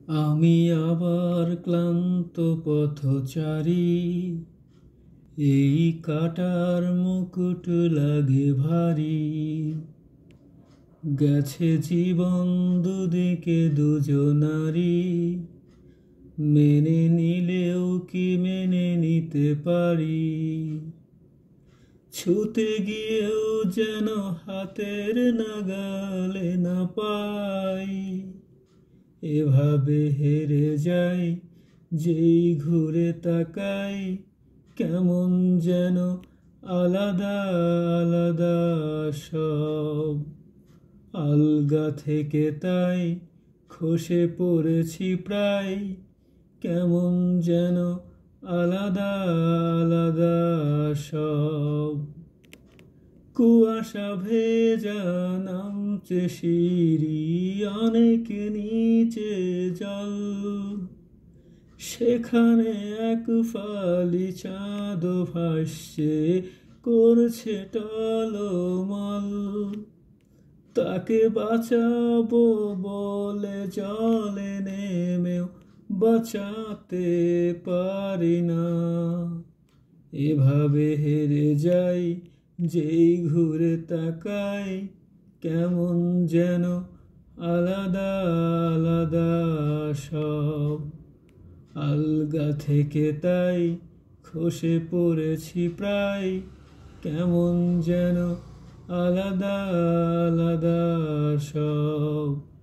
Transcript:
আমি আবার ক্লান্ত পথচারী, এই কাটার মুকুট লাগে ভারী। গেছে জীবন দুদিকে দুজনারি, মেনে নিলেও কি মেনে নিতে পারি? ছুতে গিয়েও যেন হাতের নাগালে না পাই। এভাবে হেরে যাই, যেই ঘুরে তাকাই, কেমন যেন আলাদা আলাদা সব। আলগা থেকে তাই খসে পড়েছি প্রায়, কেমন যেন আলাদা আলাদা সব। কুয়াশা ভেজা নামছে সিঁড়ি, অনেক নিচে জল। সেখানে এক ফালি চাঁদ ভাসছে, করছে টলমল। তাকে বাঁচাবো বলে জলে নেমেও বাঁচাতে পারি না। এভাবে হেরে যাই, যেই ঘুরে তাকাই, কেমন যেন আলাদা আলাদা সব। আলগা থেকে তাই খসে পড়েছি প্রায়, কেমন যেন আলাদা আলাদা সব।